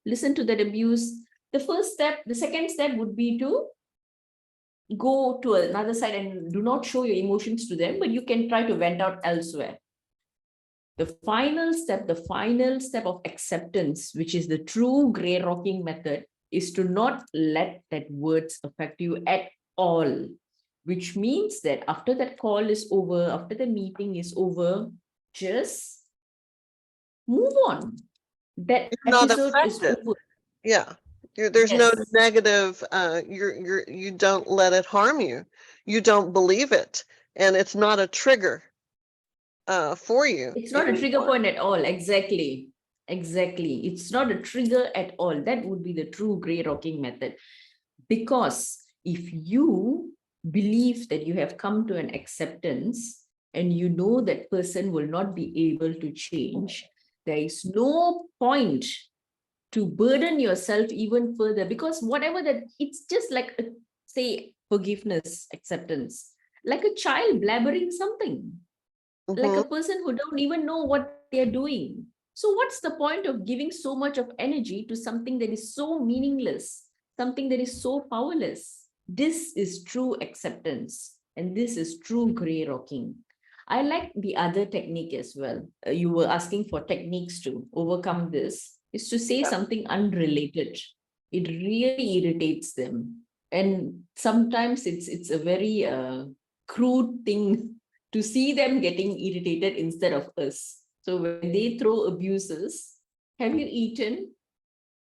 Listen to that abuse. The second step would be to go to another side and do not show your emotions to them, but you can try to vent out elsewhere. The final step of acceptance, which is the true gray rocking method, is to not let that words affect you at all. Which means that after that call is over, after the meeting is over, just move on. That
You're not
episode is
affected.
over.
Yeah. There's no
Yes.
negative, you don't let it harm you. You don't believe it. And it's not a trigger for you
It's not a trigger
anymore.
point at all. Exactly. It's not a trigger at all. That would be the true gray rocking method. Because if you believe that you have come to an acceptance and you know that person will not be able to change, there is no point to burden yourself even further, because whatever that, it's just like say forgiveness, acceptance, like a child blabbering something, like a person who don't even know what they're doing. So what's the point of giving so much of energy to something that is so meaningless, something that is so powerless? This is true acceptance, and this is true gray rocking. I like the other technique as well. You were asking for techniques to overcome this, is to say something unrelated. It really irritates them. And sometimes it's a very crude thing to see them getting irritated instead of us. So when they throw abuses, have you eaten?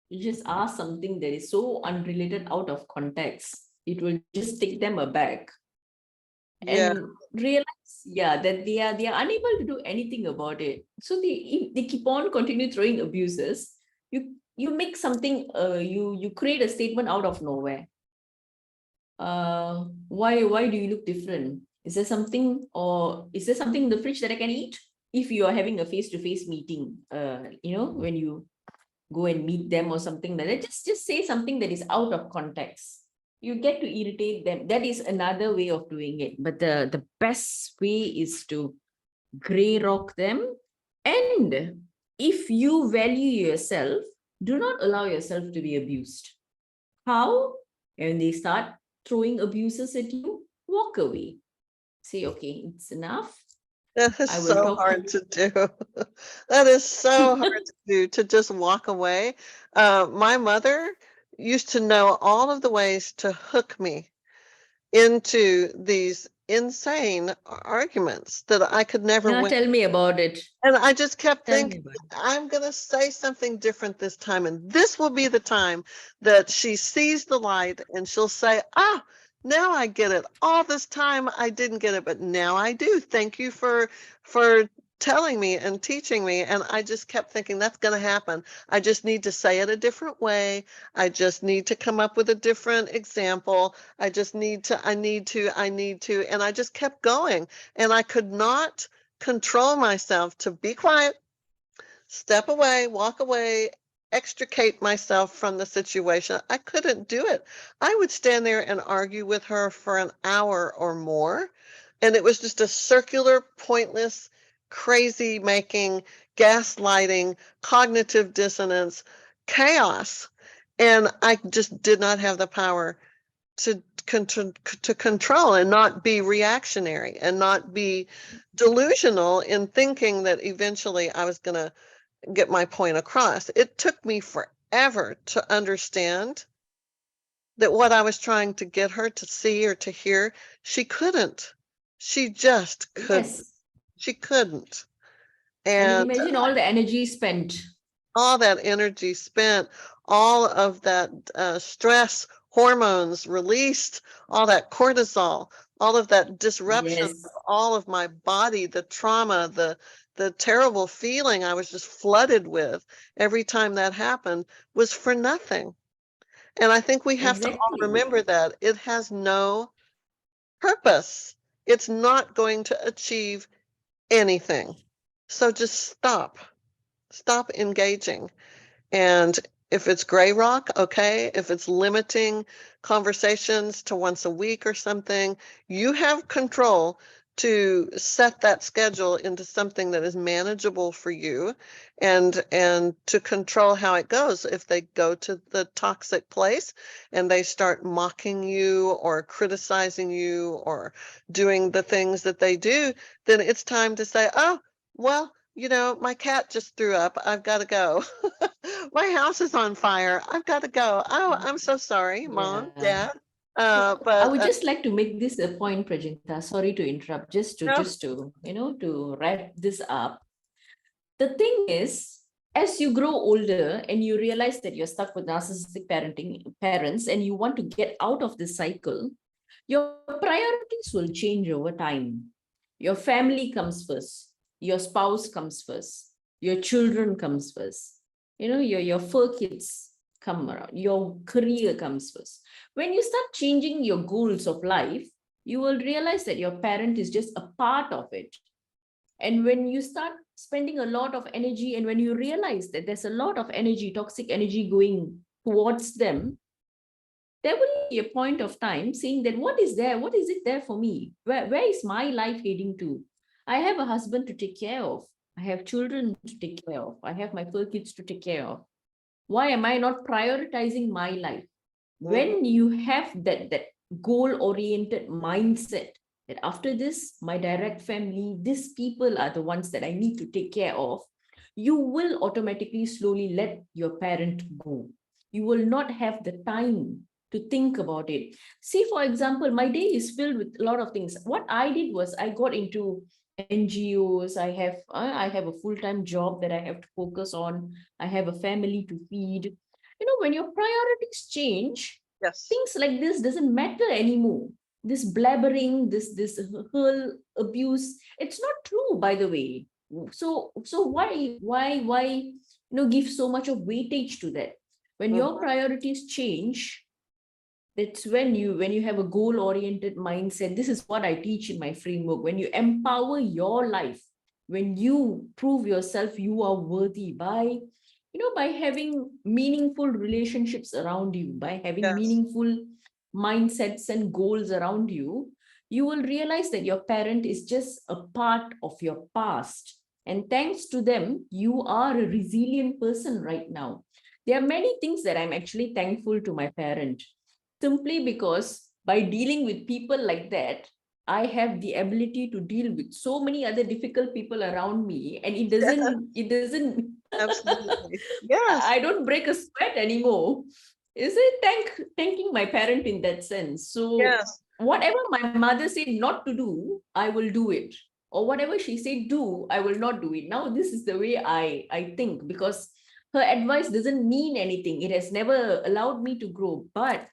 You just ask something that is so unrelated, out of context. It will just take them aback.
Yeah.
And realize, that they are unable to do anything about it. So they keep on continue throwing abuses. You make something, you create a statement out of nowhere. Why do you look different? Is there something in the fridge that I can eat? If you are having a face-to-face meeting, when you go and meet them or something like that, just say something that is out of context. You get to irritate them. That is another way of doing it. But the best way is to gray rock them. And if you value yourself, do not allow yourself to be abused. How? When they start throwing abuses at you, walk away. Say, okay, it's enough.
That is
I will
so
talk
hard
to
to do. That is so hard to do, to just walk away. My mother used to know all of the ways to hook me into these insane arguments that I could never
Now
win.
tell me about it.
And I just kept
Tell me
thinking,
about it.
I'm going to say something different this time. And this will be the time that she sees the light and she'll say, ah, Now I get it. All this time I didn't get it, but now I do. Thank you for telling me and teaching me. And I just kept thinking that's going to happen. I just need to say it a different way. I just need to come up with a different example. I just need to, I need to. And I just kept going. And I could not control myself to be quiet, step away, walk away, extricate myself from the situation. I couldn't do it. I would stand there and argue with her for an hour or more. And it was just a circular, pointless, crazy making, gaslighting, cognitive dissonance, chaos. And I just did not have the power to control and not be reactionary and not be delusional in thinking that eventually I was going to get my point across. It took me forever to understand that what I was trying to get her to see or to hear, she couldn't. She just couldn't.
Yes.
She couldn't.
And
And
imagine all the energy spent.
all that energy spent, all of that stress hormones released, all that cortisol, all of that disruption
Yes.
of all of my body, the trauma, the terrible feeling I was just flooded with every time that happened was for nothing. And I think we have to all
Exactly.
remember that it has no purpose. It's not going to achieve anything. So just stop engaging. And if it's gray rock, okay. If it's limiting conversations to once a week or something, you have control to set that schedule into something that is manageable for you and to control how it goes. If they go to the toxic place and they start mocking you or criticizing you or doing the things that they do, then it's time to say, oh, well, you know, my cat just threw up. I've got to go. My house is on fire. I've got to go. Oh, I'm so sorry, Mom,
Yeah.
Dad.
I
But
would just like to make this a point, Prajita. Sorry to interrupt,
no,
just to, to wrap this up. The thing is, as you grow older and you realize that you're stuck with narcissistic parents and you want to get out of this cycle, your priorities will change over time. Your family comes first, your spouse comes first, your children comes first, your fur kids come around, your career comes first. When you start changing your goals of life, you will realize that your parent is just a part of it. And when you start spending a lot of energy, and when you realize that there's a lot of energy, toxic energy going towards them, there will be a point of time saying that what is there? What is it there for me? Where is my life heading to? I have a husband to take care of. I have children to take care of. I have my fur kids to take care of. Why am I not prioritizing my life? When you have that goal-oriented mindset, that after this, my direct family, these people are the ones that I need to take care of, you will automatically slowly let your parent go. You will not have the time to think about it. See, for example, my day is filled with a lot of things. What I did was I got into NGOs. I have a full-time job that I have to focus on. I have a family to feed. When your priorities change,
yes,
things like this doesn't matter anymore. This blabbering, this whole abuse, it's not true, by the way. So why give so much of weightage to that? When your priorities change, that's when you have a goal oriented mindset. This is what I teach in my framework. When you empower your life, when you prove yourself you are worthy by having meaningful relationships around you, by having
yes,
meaningful mindsets and goals around you, you will realize that your parent is just a part of your past, and thanks to them you are a resilient person right now. There are many things that I'm actually thankful to my parent, simply because by dealing with people like that, I have the ability to deal with so many other difficult people around me, and it doesn't
absolutely. Yes,
I don't break a sweat anymore. Is it thanking my parent in that sense? So
yes,
whatever my mother said not to do, I will do it. Or whatever she said do, I will not do it. Now this is the way I think, because her advice doesn't mean anything. It has never allowed me to grow. But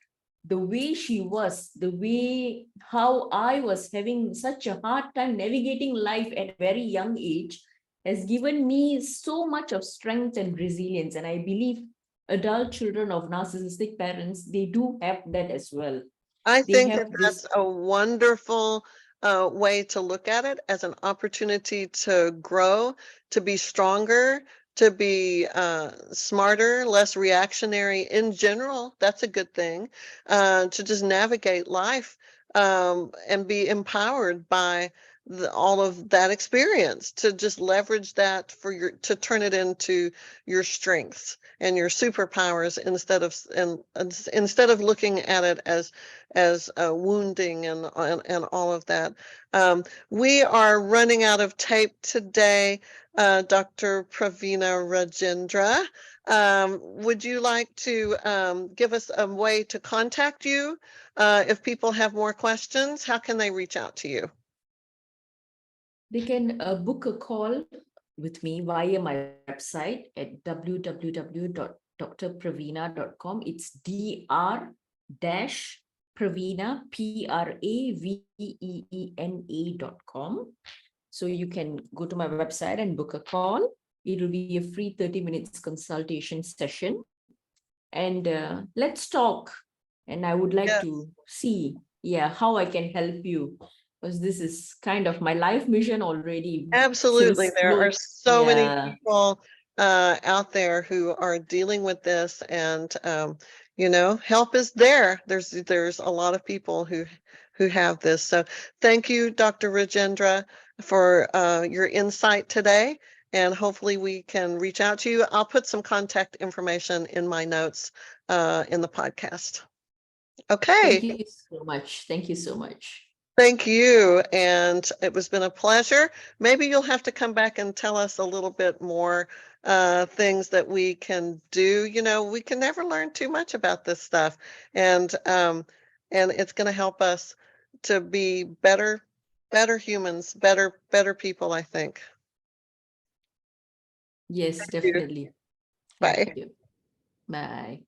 the way she was, the way how I was having such a hard time navigating life at a very young age has given me so much of strength and resilience. And I believe adult children of narcissistic parents, they do have that as well.
I
They
think
have
that
this.
that's a wonderful way to look at it, as an opportunity to grow, to be stronger, to be smarter, less reactionary in general. That's a good thing. To just navigate life and be empowered by all of that experience, to just leverage that to turn it into your strengths and your superpowers, instead of looking at it as wounding and all of that. We are running out of tape today. Dr. Praveena Rajendra, would you like to give us a way to contact you if people have more questions? How can they reach out to you?
They can book a call with me via my website at www.drpraveena.com. It's dr-praveena, praveena.com. So you can go to my website and book a call. It will be a free 30 minutes consultation session. And let's talk. And I would like to see, how I can help you, because this is kind of my life mission already.
Absolutely.
Since
There are so many
yeah,
people out there who are dealing with this, and help is there. There's a lot of people who have this. So thank you, Dr. Rajendra, for your insight today, and hopefully we can reach out to you. I'll put some contact information in my notes in the podcast. Okay.
thank you so much. Thank you so much.
Thank you. And it was been a pleasure. Maybe you'll have to come back and tell us a little bit more things that we can do. We can never learn too much about this stuff. And it's going to help us to be better humans, better people, I think.
Yes,
Thank you.
definitely.
Bye.
Thank you. Bye.